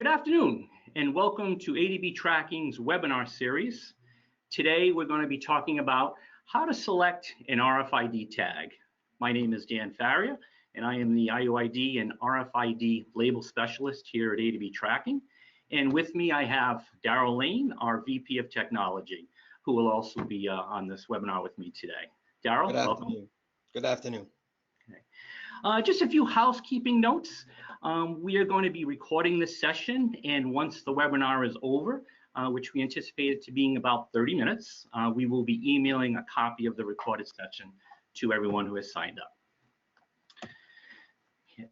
Good afternoon, and welcome to A2B Tracking's webinar series. Today, we're going to be talking about how to select an RFID tag. My name is Dan Faria, and I am the IOID and RFID label specialist here at A2B Tracking. And with me, I have Darryl Layne, our VP of Technology, who will also be on this webinar with me today. Darryl, welcome. Good afternoon. Okay. Just a few housekeeping notes. We are going to be recording this session, and once the webinar is over, which we anticipate it to being about 30 minutes, we will be emailing a copy of the recorded session to everyone who has signed up. Okay.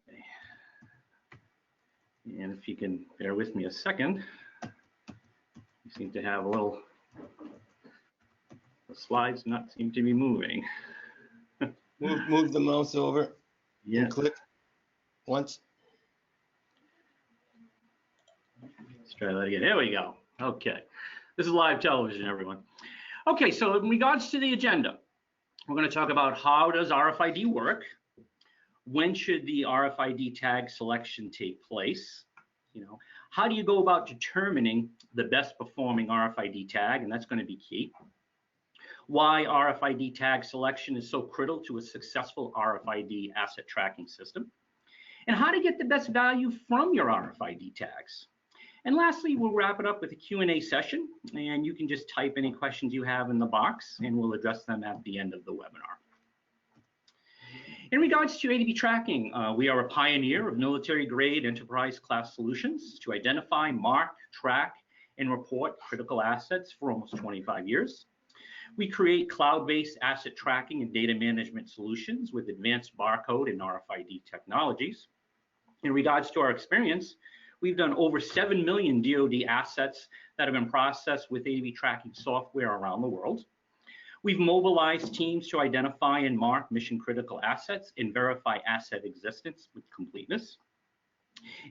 And if you can bear with me a second, you seem to have a little, the slides not seem to be moving. Move the mouse over. Yeah. And click once. Let's try that again. There we go. Okay. This is live television, everyone. Okay, so in regards to the agenda, we're going to talk about how does RFID work? When should the RFID tag selection take place? How do you go about determining the best performing RFID tag? And that's going to be key. Why RFID tag selection is so critical to a successful RFID asset tracking system, and how to get the best value from your RFID tags. And lastly, we'll wrap it up with a Q&A session, and you can just type any questions you have in the box, and we'll address them at the end of the webinar. In regards to A2B Tracking, we are a pioneer of military-grade enterprise-class solutions to identify, mark, track, and report critical assets for almost 25 years. We create cloud-based asset tracking and data management solutions with advanced barcode and RFID technologies. In regards to our experience, we've done over 7 million DoD assets that have been processed with A2B tracking software around the world. We've mobilized teams to identify and mark mission-critical assets and verify asset existence with completeness.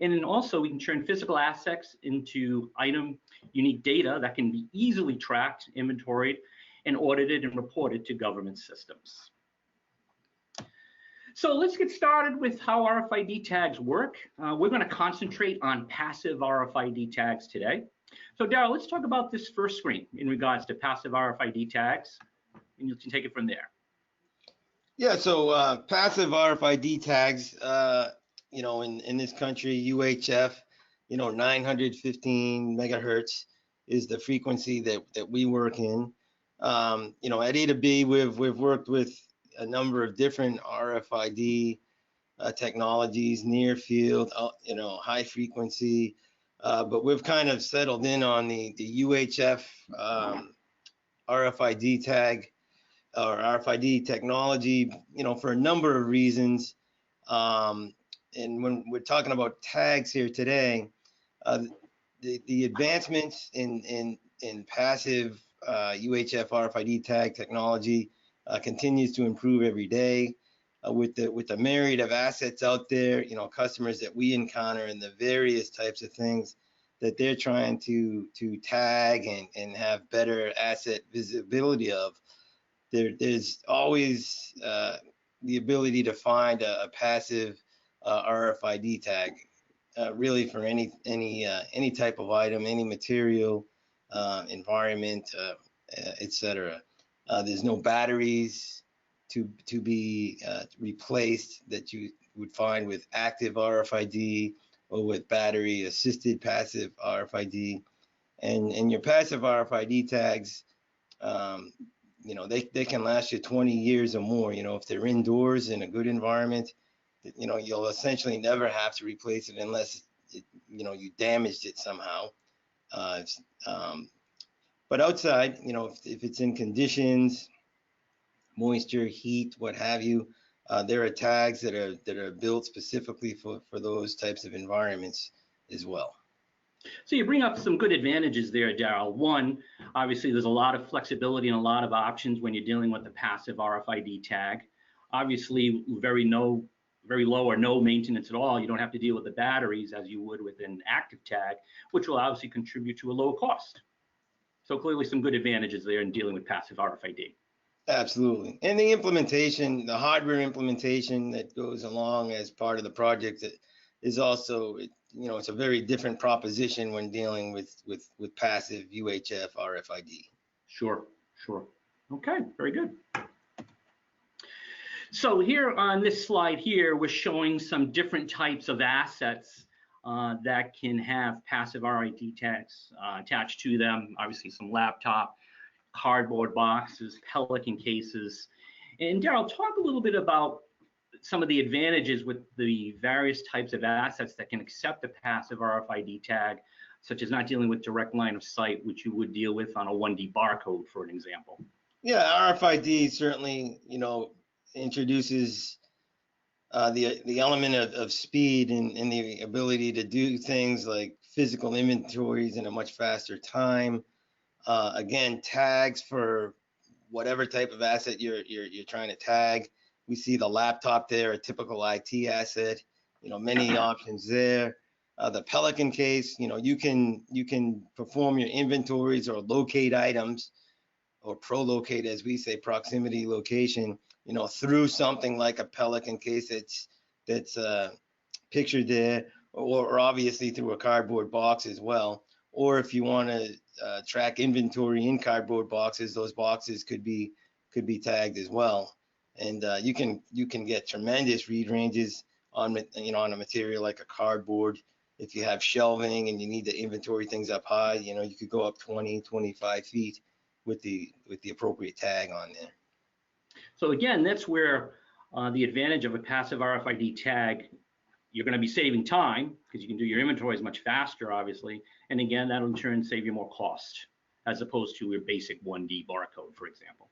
And then also, we can turn physical assets into item unique data that can be easily tracked, inventoried, and audited and reported to government systems. So let's get started with how RFID tags work. We're going to concentrate on passive RFID tags today. So Darryl, let's talk about this first screen in regards to passive RFID tags, and you can take it from there. Yeah, so passive RFID tags, in this country, UHF, 915 megahertz is the frequency that we work in. At A2B, we've worked with a number of different RFID technologies, near field, high frequency, but we've kind of settled in on the UHF RFID tag or RFID technology, for a number of reasons. And when we're talking about tags here today, the advancements in passive UHF RFID tag technology continues to improve every day. With the myriad of assets out there, customers that we encounter and the various types of things that they're trying to tag and have better asset visibility of, there's always the ability to find a passive RFID tag, really for any type of item, any material, environment, etc. There's no batteries to be replaced that you would find with active RFID or with battery assisted passive RFID. And your passive RFID tags, they can last you 20 years or more. If they're indoors in a good environment, you'll essentially never have to replace it unless you damaged it somehow. But outside, if it's in conditions, moisture, heat, what have you, there are tags that are built specifically for those types of environments as well. So you bring up some good advantages there, Darryl. One, obviously there's a lot of flexibility and a lot of options when you're dealing with the passive RFID tag. Obviously, very low or no maintenance at all. You don't have to deal with the batteries as you would with an active tag, which will obviously contribute to a lower cost. So clearly some good advantages there in dealing with passive RFID. Absolutely. And the implementation, the hardware implementation that goes along as part of the project that is also, it's a very different proposition when dealing with passive UHF RFID. Sure, sure. Okay, very good. So here on this slide here, we're showing some different types of assets that can have passive RFID tags attached to them. Obviously, some laptop, cardboard boxes, Pelican cases. And Darryl, talk a little bit about some of the advantages with the various types of assets that can accept a passive RFID tag, such as not dealing with direct line of sight, which you would deal with on a 1D barcode, for an example. Yeah, RFID certainly, introduces the element of speed and the ability to do things like physical inventories in a much faster time. Again, tags for whatever type of asset you're trying to tag. We see the laptop there, a typical IT asset. Many options there. The Pelican case, you can perform your inventories or locate items, or pro-locate, as we say, proximity location, through something like a Pelican case that's pictured there, or obviously through a cardboard box as well. Or if you want to track inventory in cardboard boxes, those boxes could be tagged as well. And you can get tremendous read ranges on on a material like a cardboard. If you have shelving and you need to inventory things up high, you could go up 20, 25 feet with the appropriate tag on there. So again, that's where the advantage of a passive RFID tag, you're going to be saving time because you can do your inventories much faster, obviously. And again, that'll in turn save you more cost as opposed to your basic 1D barcode, for example.